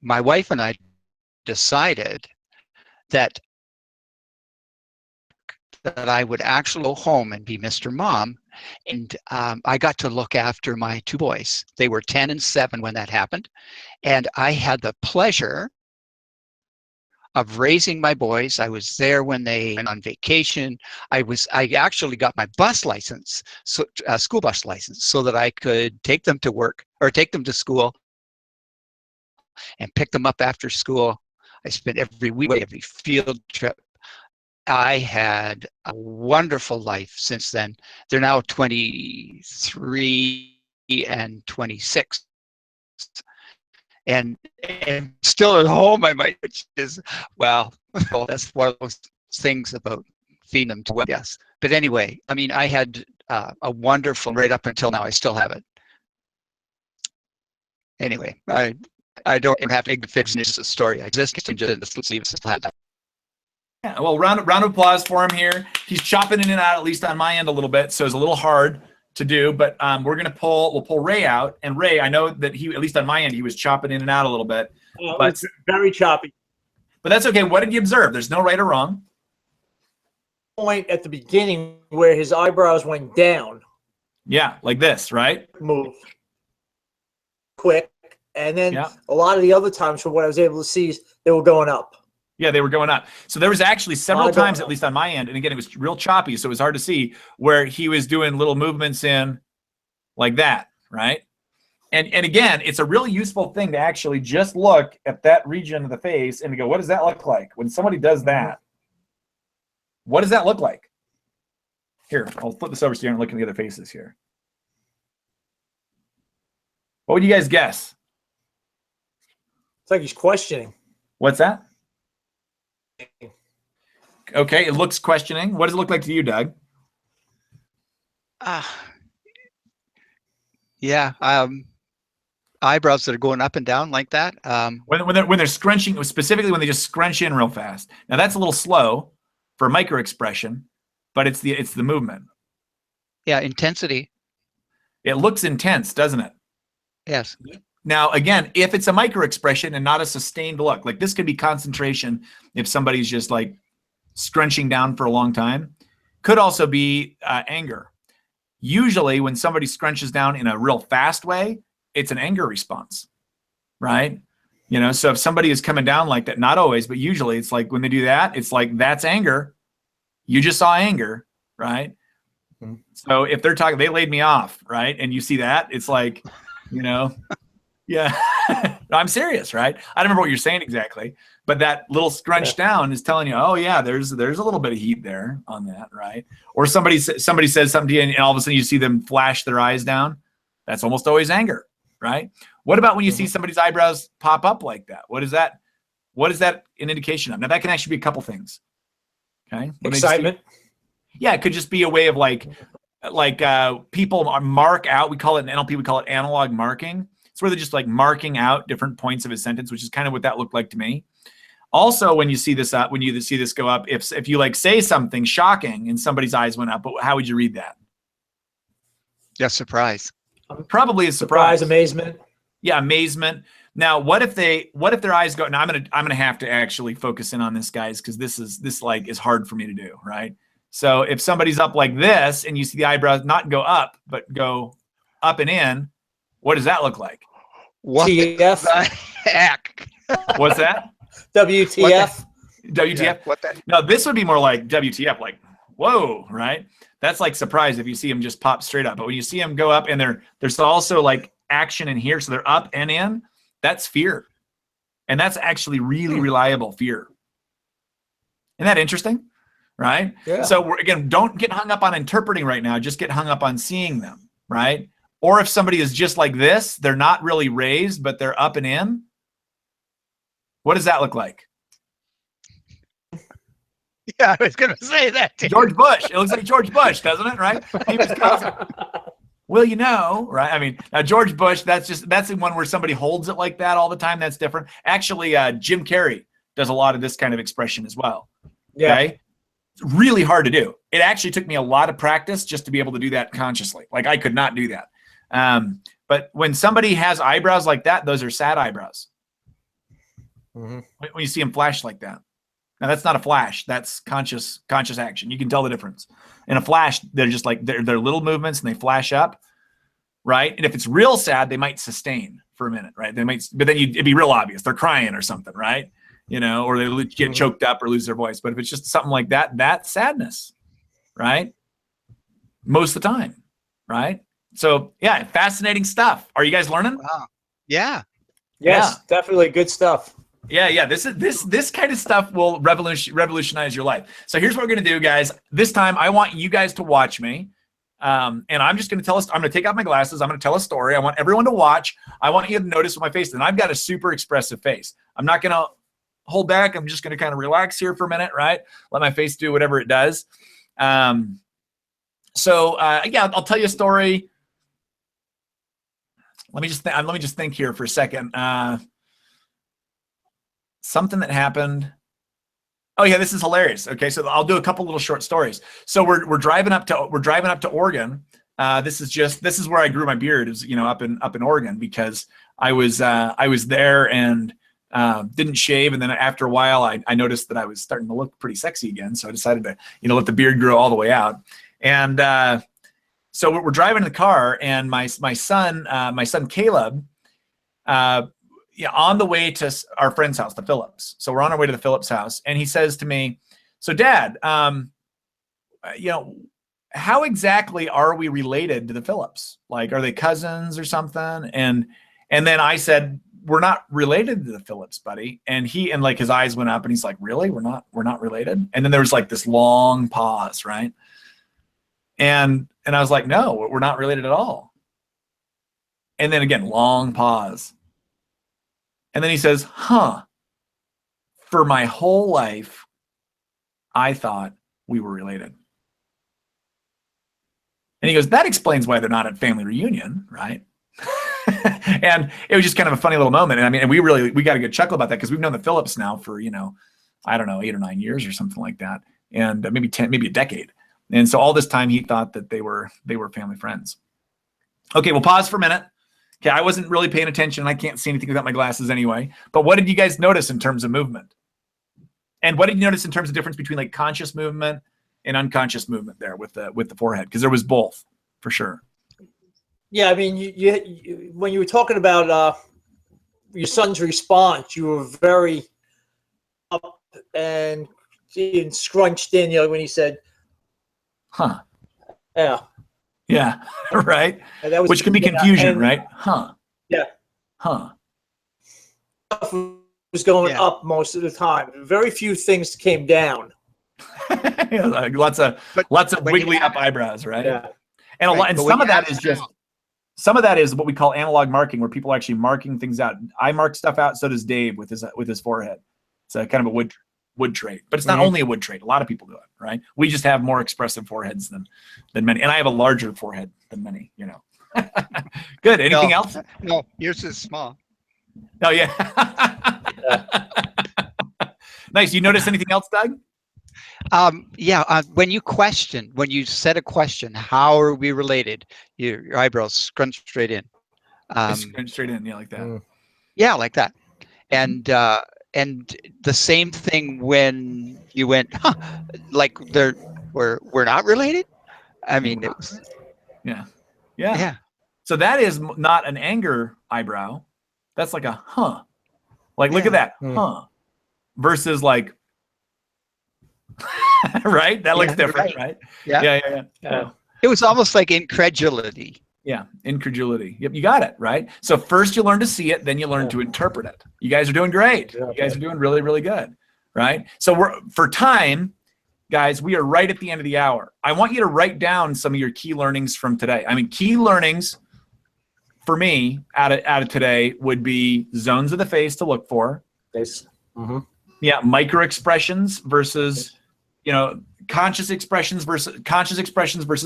my wife and I decided that I would actually go home and be Mr. Mom. And I got to look after my two boys. They were 10 and 7 when that happened. And I had the pleasure of raising my boys. I was there when they went on vacation. I actually got my bus license, so school bus license, so that I could take them to work or take them to school and pick them up after school. I spent every week, every field trip. I had a wonderful life since then. They're now 23 and 26. And still at home, which is, well, that's one of those things about feeding them to Webcast. But anyway, I mean, I had a wonderful, right up until now, I still have it. Anyway, I don't have to finish the story. I just can just leave it still have that. Yeah, well, round of applause for him here. He's chopping in and out, at least on my end a little bit, so it's a little hard to do, but we'll pull Ray out. And Ray, I know that he, at least on my end, he was chopping in and out a little bit. But it's very choppy. But that's okay. What did you observe? There's no right or wrong. Point at the beginning where his eyebrows went down. Yeah, like this, right? Move quick, and then a lot of the other times, from what I was able to see, they were going up. Yeah, they were going up. So there was actually several times, at least on my end, and again, it was real choppy, so it was hard to see, where he was doing little movements in like that, right? And again, it's a really useful thing to actually just look at that region of the face and to go, what does that look like? When somebody does that, what does that look like? Here, I'll flip this over so you aren't looking at the other faces here. What would you guys guess? It's like he's questioning. What's that? Okay, it looks questioning. What does it look like to you, Doug? Yeah, eyebrows that are going up and down like that. When they're scrunching, specifically when they just scrunch in real fast. Now that's a little slow for micro expression, but it's the movement. Yeah, intensity. It looks intense, doesn't it? Yes. Now, again, if it's a micro expression and not a sustained look, like this could be concentration if somebody's just like scrunching down for a long time. Could also be anger. Usually when somebody scrunches down in a real fast way, it's an anger response, right? You know, so if somebody is coming down like that, not always, but usually it's like when they do that, it's like, that's anger. You just saw anger, right? Mm-hmm. So if they're talking, they laid me off, right? And you see that, it's like, you know, yeah, I'm serious, right? I don't remember what you're saying exactly, but that little scrunch down is telling you, oh yeah, there's a little bit of heat there on that, right? Or somebody says something to you and all of a sudden you see them flash their eyes down. That's almost always anger, right? What about when you see somebody's eyebrows pop up like that? What is that? What is that an indication of? Now that can actually be a couple things. Okay. Excitement. Yeah, it could just be a way of like people mark out. We call it in NLP. We call it analog marking. It's where they're just like marking out different points of a sentence, which is kind of what that looked like to me. Also, when you see this up, when you see this go up, if you like say something shocking and somebody's eyes went up, but how would you read that? Yeah, surprise. Probably a surprise. Amazement. Yeah, amazement. Now, what if their eyes go? Now, I'm gonna have to actually focus in on this, guys, because this is hard for me to do, right? So if somebody's up like this and you see the eyebrows not go up but go up and in, what does that look like? What TF? the heck? What's that? WTF? WTF? Yeah, what the? No, this would be more like WTF, like whoa, right? That's like surprise if you see them just pop straight up. But when you see them go up and there's also like action in here, so they're up and in, that's fear. And that's actually really reliable fear. Isn't that interesting? Right? Yeah. So again, don't get hung up on interpreting right now. Just get hung up on seeing them, right? Or if somebody is just like this, they're not really raised, but they're up and in. What does that look like? Yeah, I was going to say that too. George Bush. It looks like George Bush, doesn't it? Right? He was well, you know, right? I mean, now George Bush, that's the one where somebody holds it like that all the time. That's different. Actually, Jim Carrey does a lot of this kind of expression as well. Yeah. Okay? It's really hard to do. It actually took me a lot of practice just to be able to do that consciously. Like I could not do that. But when somebody has eyebrows like that, those are sad eyebrows. Mm-hmm. When you see them flash like that. Now that's not a flash. That's conscious action. You can tell the difference. In a flash, they're just like they're little movements and they flash up, right? And if it's real sad, they might sustain for a minute, right? They might, but then it'd be real obvious. They're crying or something, right? You know, or they get choked up or lose their voice. But if it's just something like that, that's sadness, right? Most of the time, right? So yeah, fascinating stuff. Are you guys learning? Wow. Yeah. Yes, definitely good stuff. Yeah. This kind of stuff will revolutionize your life. So here's what we're gonna do, guys. This time, I want you guys to watch me, and I'm just gonna tell us. I'm gonna take out my glasses. I'm gonna tell a story. I want everyone to watch. I want you to notice my face. And I've got a super expressive face. I'm not gonna hold back. I'm just going to kind of relax here for a minute, right? Let my face do whatever it does. So yeah, I'll tell you a story. Let me just think here for a second. Something that happened. Oh yeah, this is hilarious. Okay, so I'll do a couple little short stories. So we're driving up to Oregon. This is where I grew my beard. Is up in Oregon, because I was there and didn't shave, and then after a while I noticed that I was starting to look pretty sexy again. So I decided to let the beard grow all the way out. And so we're driving in the car, and my son Caleb, on the way to our friend's house, the Phillips. So we're on our way to the Phillips house, and he says to me, "So Dad, how exactly are we related to the Phillips? Like, are they cousins or something?" And then I said, "We're not related to the Phillips, buddy." And like his eyes went up, and he's like, "Really? We're not related?" And then there was like this long pause, right? And I was like, "No, we're not related at all." And then again, long pause. And then he says, "Huh, for my whole life, I thought we were related." And he goes, "That explains why they're not at family reunion, right?" And it was just kind of a funny little moment. And I mean, we got a good chuckle about that, because we've known the Phillips now for, I don't know, 8 or 9 years or something like that. And maybe a decade. And so all this time he thought that they were family friends. Okay, we'll pause for a minute. Okay, I wasn't really paying attention. I can't see anything without my glasses anyway. But what did you guys notice in terms of movement? And what did you notice in terms of difference between like conscious movement and unconscious movement there with the forehead? Because there was both, for sure. Yeah, I mean, you when you were talking about your son's response, you were very up and scrunched in. When he said, "Huh." Yeah. Yeah. Right. Which can be confusion, right? Huh. Yeah. Huh. Was going up most of the time. Very few things came down. Yeah, like lots of wiggly up eyebrows, right? Yeah. And some of that is what we call analog marking, where people are actually marking things out. I mark stuff out, so does Dave with his forehead. It's a kind of a wood trait, but it's not only a wood trait. A lot of people do it, right? We just have more expressive foreheads than many, and I have a larger forehead than many. Good. Anything else? No, yours is small. Oh yeah. Nice. You notice anything else, Doug? When you said a question, how are we related? Your eyebrows scrunch straight in. Scrunch straight in, yeah, like that. Yeah, like that. And the same thing when you went, huh, like we're not related. I mean, it was. Yeah. So that is not an anger eyebrow. That's like a huh. Like, look at that, huh? Versus like, right? That looks different, right? Yeah. It was almost like incredulity. Yeah, incredulity. Yep, you got it, right? So first you learn to see it, then you learn to interpret it. You guys are doing great. You guys are doing really, really good, right? So for time, guys, we are right at the end of the hour. I want you to write down some of your key learnings from today. I mean, key learnings for me out of today would be zones of the face to look for. Face. Mm-hmm. Yeah, micro expressions versus, conscious expressions versus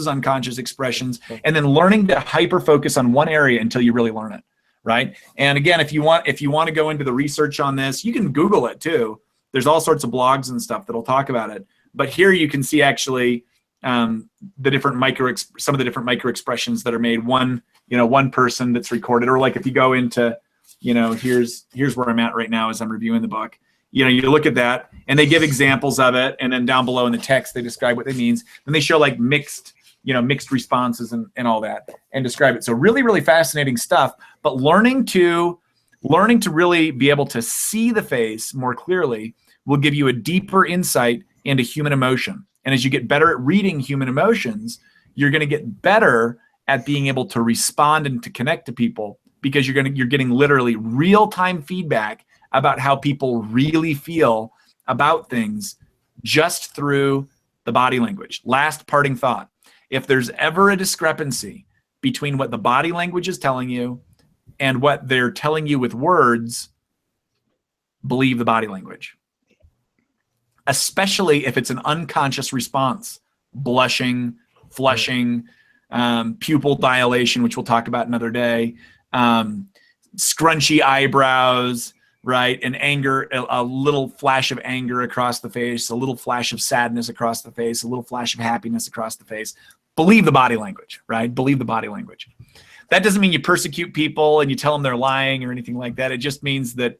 unconscious expressions, and then learning to hyper focus on one area until you really learn it, right? And again, if you want to go into the research on this, you can Google it too. There's all sorts of blogs and stuff that'll talk about it. But here you can see actually some of the different micro expressions that are made. One person that's recorded, or like if you go into, here's where I'm at right now as I'm reviewing the book. You look at that and they give examples of it, and then down below in the text they describe what it means. Then they show like mixed responses and all that, and describe it. So really, really fascinating stuff. But learning to really be able to see the face more clearly will give you a deeper insight into human emotion. And as you get better at reading human emotions, you're going to get better at being able to respond and to connect to people, because you're getting literally real-time feedback about how people really feel about things just through the body language. Last parting thought. If there's ever a discrepancy between what the body language is telling you and what they're telling you with words, believe the body language, especially if it's an unconscious response, blushing, flushing, pupil dilation, which we'll talk about another day, scrunchy eyebrows, right? And anger, a little flash of anger across the face, a little flash of sadness across the face, a little flash of happiness across the face. Believe the body language, right? Believe the body language. That doesn't mean you persecute people and you tell them they're lying or anything like that. It just means that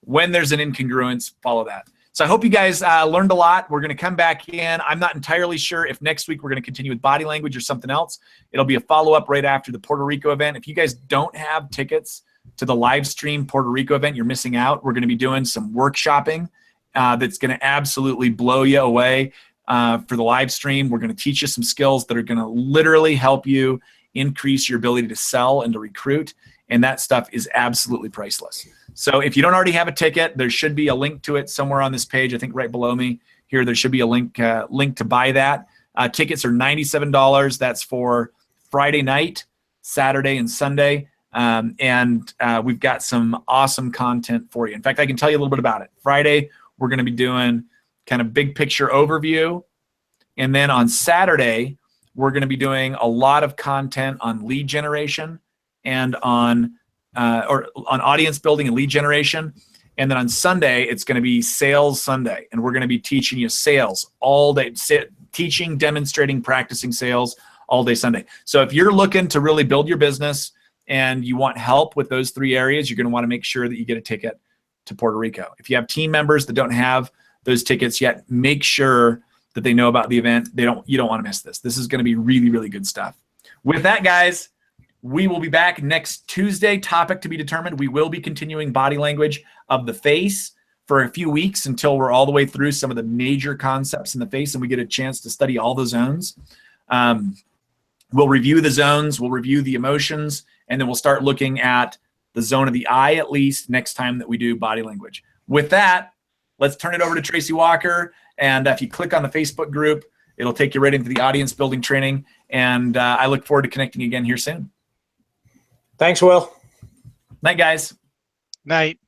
when there's an incongruence, follow that. So I hope you guys learned a lot. We're going to come back in. I'm not entirely sure if next week we're going to continue with body language or something else. It'll be a follow-up right after the Puerto Rico event. If you guys don't have tickets to the live stream Puerto Rico event, you're missing out. We're going to be doing some workshopping that's going to absolutely blow you away for the live stream. We're going to teach you some skills that are going to literally help you increase your ability to sell and to recruit. And that stuff is absolutely priceless. So if you don't already have a ticket, there should be a link to it somewhere on this page. I think right below me here, there should be a link to buy that. Tickets are $97. That's for Friday night, Saturday, and Sunday. And we've got some awesome content for you. In fact, I can tell you a little bit about it. Friday, we're going to be doing kind of big picture overview. And then on Saturday, we're going to be doing a lot of content on lead generation and on audience building and lead generation. And then on Sunday, it's going to be Sales Sunday. And we're going to be teaching you sales all day, teaching, demonstrating, practicing sales all day Sunday. So if you're looking to really build your business and you want help with those three areas, you're going to want to make sure that you get a ticket to Puerto Rico. If you have team members that don't have those tickets yet, make sure that they know about the event. You don't want to miss this. This is going to be really, really good stuff. With that, guys, we will be back next Tuesday. Topic to be determined. We will be continuing body language of the face for a few weeks until we're all the way through some of the major concepts in the face and we get a chance to study all the zones. We'll review the zones, we'll review the emotions, and then we'll start looking at the zone of the eye at least next time that we do body language. With that, let's turn it over to Tracy Walker. And if you click on the Facebook group, it'll take you right into the audience building training. And I look forward to connecting again here soon. Thanks, Will. Night, guys. Night.